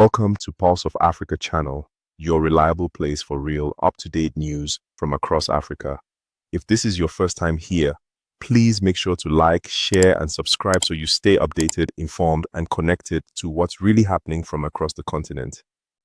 Welcome to Pulse of Africa channel, your reliable place for real, up-to-date news from across Africa. If this is your first time here, please make sure to like, share, and subscribe so you stay updated, informed, and connected to what's really happening from across the continent.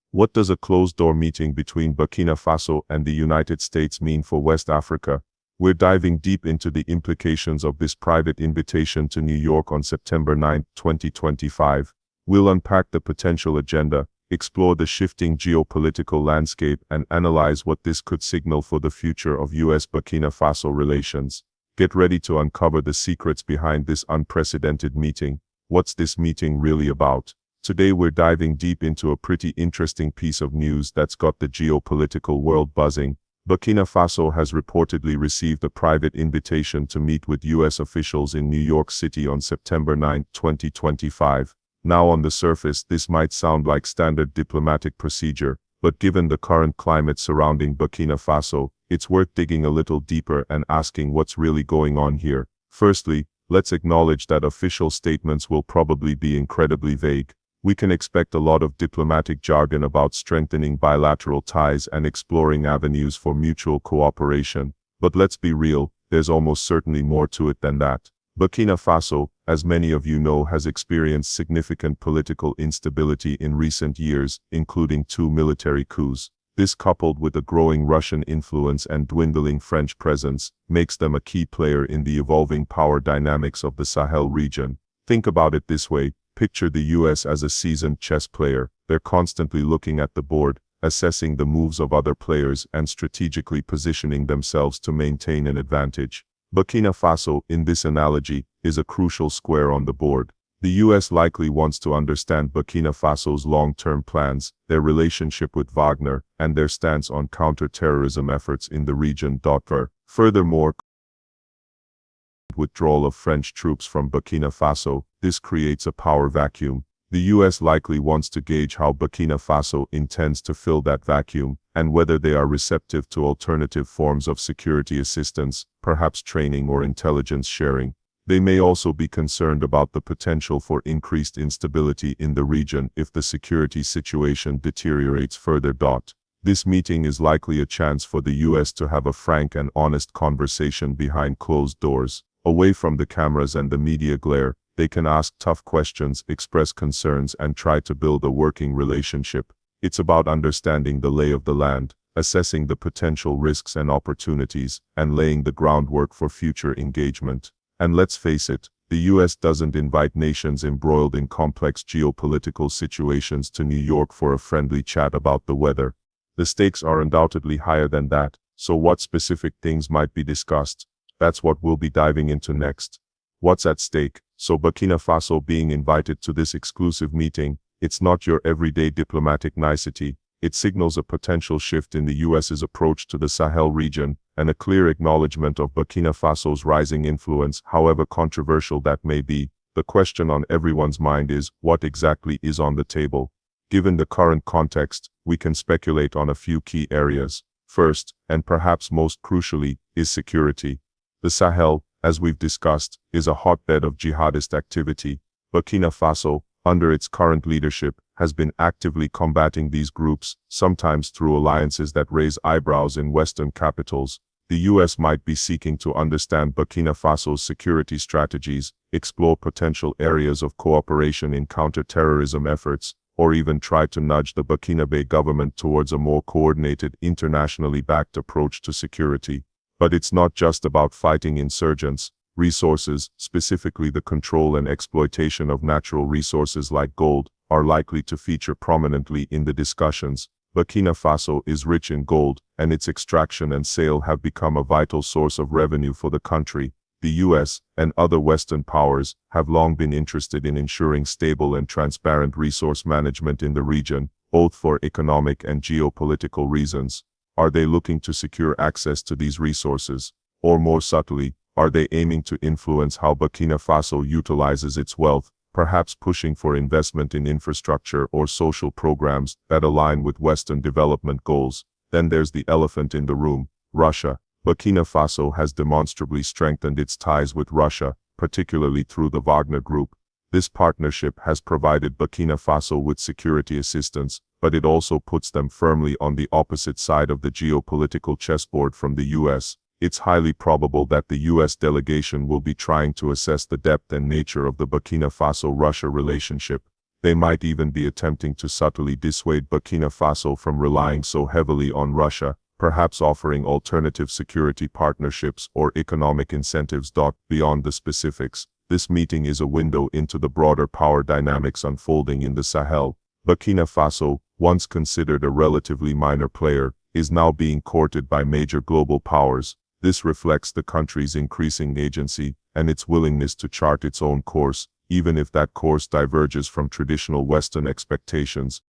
What does a closed-door meeting between Burkina Faso and the United States mean for West Africa? We're diving deep into the implications of this private invitation to New York on September 9, 2025. We'll unpack the potential agenda, explore the shifting geopolitical landscape, and analyze what this could signal for the future of US-Burkina Faso relations. Get ready to uncover the secrets behind this unprecedented meeting. What's this meeting really about? Today we're diving deep into a pretty interesting piece of news that's got the geopolitical world buzzing. Burkina Faso has reportedly received a private invitation to meet with US officials in New York City on September 9, 2025. Now on the surface, this might sound like standard diplomatic procedure, but given the current climate surrounding Burkina Faso, it's worth digging a little deeper and asking what's really going on here. Firstly, let's acknowledge that official statements will probably be incredibly vague. We can expect a lot of diplomatic jargon about strengthening bilateral ties and exploring avenues for mutual cooperation. But let's be real, there's almost certainly more to it than that. Burkina Faso, as many of you know, has experienced significant political instability in recent years, including 2 military coups. This, coupled with a growing Russian influence and dwindling French presence, makes them a key player in the evolving power dynamics of the Sahel region. Think about it this way. Picture the US as a seasoned chess player. They're constantly looking at the board, assessing the moves of other players and strategically positioning themselves to maintain an advantage. Burkina Faso, in this analogy, is a crucial square on the board. The US likely wants to understand Burkina Faso's long-term plans, their relationship with Wagner, and their stance on counter-terrorism efforts in the region. Furthermore, withdrawal of French troops from Burkina Faso, this creates a power vacuum. The US likely wants to gauge how Burkina Faso intends to fill that vacuum, and whether they are receptive to alternative forms of security assistance, perhaps training or intelligence sharing. They may also be concerned about the potential for increased instability in the region if the security situation deteriorates further. This meeting is likely a chance for the US to have a frank and honest conversation behind closed doors. Away from the cameras and the media glare, they can ask tough questions, express concerns, and try to build a working relationship. It's about understanding the lay of the land, assessing the potential risks and opportunities, and laying the groundwork for future engagement. And let's face it, the US doesn't invite nations embroiled in complex geopolitical situations to New York for a friendly chat about the weather. The stakes are undoubtedly higher than that, so what specific things might be discussed? That's what we'll be diving into next. What's at stake? So Burkina Faso being invited to this exclusive meeting, it's not your everyday diplomatic nicety. It signals a potential shift in the US's approach to the Sahel region, and a clear acknowledgement of Burkina Faso's rising influence. However controversial that may be, the question on everyone's mind is, what exactly is on the table? Given the current context, we can speculate on a few key areas. First, and perhaps most crucially, is security. The Sahel, as we've discussed, is a hotbed of jihadist activity. Burkina Faso, under its current leadership, has been actively combating these groups, sometimes through alliances that raise eyebrows in Western capitals. The US might be seeking to understand Burkina Faso's security strategies, explore potential areas of cooperation in counter-terrorism efforts, or even try to nudge the Burkinabe government towards a more coordinated, internationally backed approach to security. But it's not just about fighting insurgents. Resources, specifically the control and exploitation of natural resources like gold, are likely to feature prominently in the discussions. Burkina Faso is rich in gold, and its extraction and sale have become a vital source of revenue for the country. The US, and other Western powers, have long been interested in ensuring stable and transparent resource management in the region, both for economic and geopolitical reasons. Are they looking to secure access to these resources? Or more subtly, are they aiming to influence how Burkina Faso utilizes its wealth, perhaps pushing for investment in infrastructure or social programs that align with Western development goals? Then there's the elephant in the room, Russia. Burkina Faso has demonstrably strengthened its ties with Russia, particularly through the Wagner Group. This partnership has provided Burkina Faso with security assistance, but it also puts them firmly on the opposite side of the geopolitical chessboard from the US. It's highly probable that the US delegation will be trying to assess the depth and nature of the Burkina Faso-Russia relationship. They might even be attempting to subtly dissuade Burkina Faso from relying so heavily on Russia, perhaps offering alternative security partnerships or economic incentives. Beyond the specifics, this meeting is a window into the broader power dynamics unfolding in the Sahel. Burkina Faso, once considered a relatively minor player, is now being courted by major global powers. This reflects the country's increasing agency and its willingness to chart its own course, even if that course diverges from traditional Western expectations.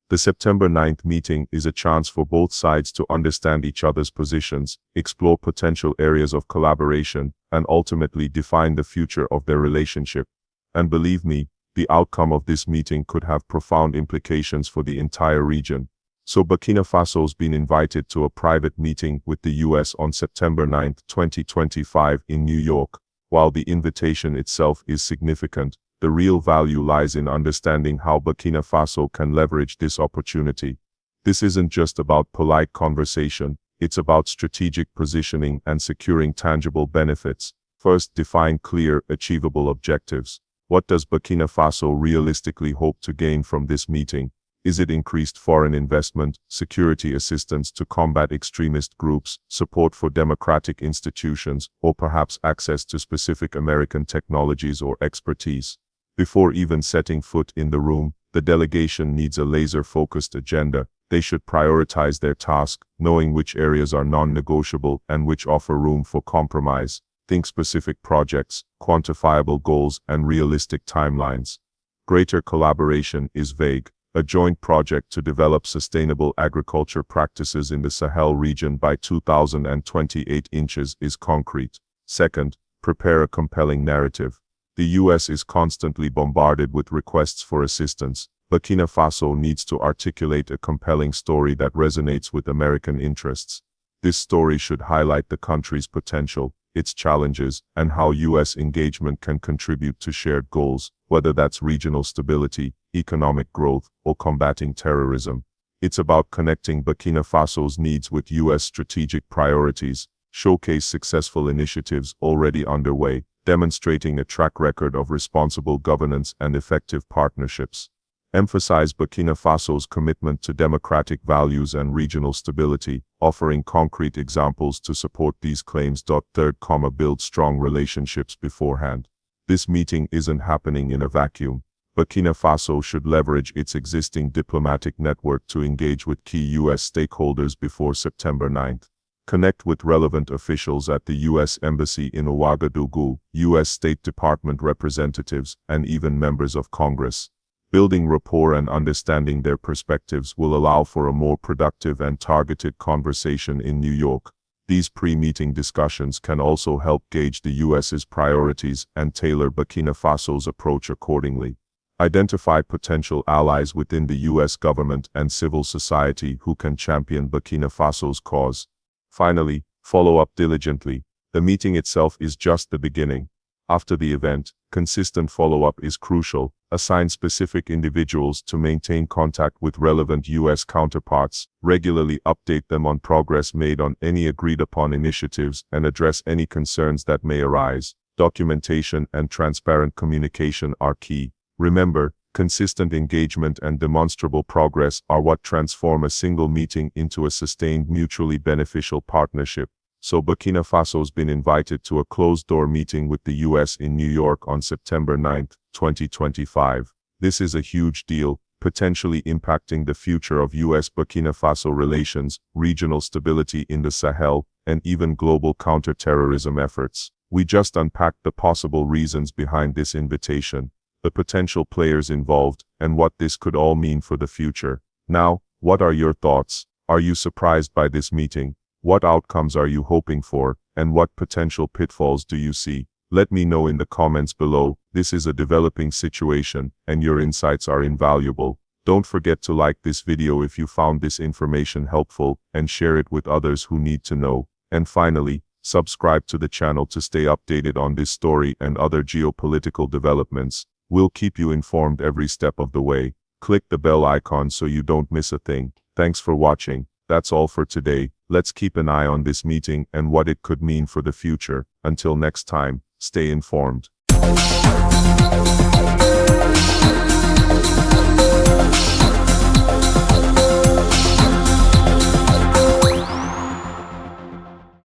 The September 9th meeting is a chance for both sides to understand each other's positions, explore potential areas of collaboration, and ultimately define the future of their relationship. And believe me, the outcome of this meeting could have profound implications for the entire region. So Burkina Faso's been invited to a private meeting with the US on September 9, 2025 in New York. While the invitation itself is significant, the real value lies in understanding how Burkina Faso can leverage this opportunity. This isn't just about polite conversation, it's about strategic positioning and securing tangible benefits. First, define clear, achievable objectives. What does Burkina Faso realistically hope to gain from this meeting? Is it increased foreign investment, security assistance to combat extremist groups, support for democratic institutions, or perhaps access to specific American technologies or expertise? Before even setting foot in the room, the delegation needs a laser-focused agenda. They should prioritize their task, knowing which areas are non-negotiable and which offer room for compromise. Think specific projects, quantifiable goals, and realistic timelines. Greater collaboration is vague. A joint project to develop sustainable agriculture practices in the Sahel region by 2028 is concrete. Second, prepare a compelling narrative. The US is constantly bombarded with requests for assistance. Burkina Faso needs to articulate a compelling story that resonates with American interests. This story should highlight the country's potential, its challenges, and how US engagement can contribute to shared goals, whether that's regional stability, economic growth, or combating terrorism. It's about connecting Burkina Faso's needs with US strategic priorities, showcase successful initiatives already underway, demonstrating a track record of responsible governance and effective partnerships. Emphasize Burkina Faso's commitment to democratic values and regional stability, offering concrete examples to support these claims. Third, build strong relationships beforehand. This meeting isn't happening in a vacuum. Burkina Faso should leverage its existing diplomatic network to engage with key US stakeholders before September 9th. Connect with relevant officials at the US Embassy in Ouagadougou, US State Department representatives, and even members of Congress. Building rapport and understanding their perspectives will allow for a more productive and targeted conversation in New York. These pre-meeting discussions can also help gauge the US's priorities and tailor Burkina Faso's approach accordingly. Identify potential allies within the US government and civil society who can champion Burkina Faso's cause. Finally, follow up diligently. The meeting itself is just the beginning. After the event, consistent follow-up is crucial. Assign specific individuals to maintain contact with relevant US counterparts, regularly update them on progress made on any agreed-upon initiatives, and address any concerns that may arise. Documentation and transparent communication are key. Remember, consistent engagement and demonstrable progress are what transform a single meeting into a sustained, mutually beneficial partnership. So Burkina Faso's been invited to a closed-door meeting with the US in New York on September 9, 2025. This is a huge deal, potentially impacting the future of US-Burkina Faso relations, regional stability in the Sahel, and even global counter-terrorism efforts. We just unpacked the possible reasons behind this invitation, the potential players involved, and what this could all mean for the future. Now, what are your thoughts? Are you surprised by this meeting? What outcomes are you hoping for, and what potential pitfalls do you see? Let me know in the comments below. This is a developing situation, and your insights are invaluable. Don't forget to like this video if you found this information helpful, and share it with others who need to know. And finally, subscribe to the channel to stay updated on this story and other geopolitical developments. We'll keep you informed every step of the way. Click the bell icon so you don't miss a thing. Thanks for watching. That's all for today. Let's keep an eye on this meeting and what it could mean for the future. Until next time, stay informed.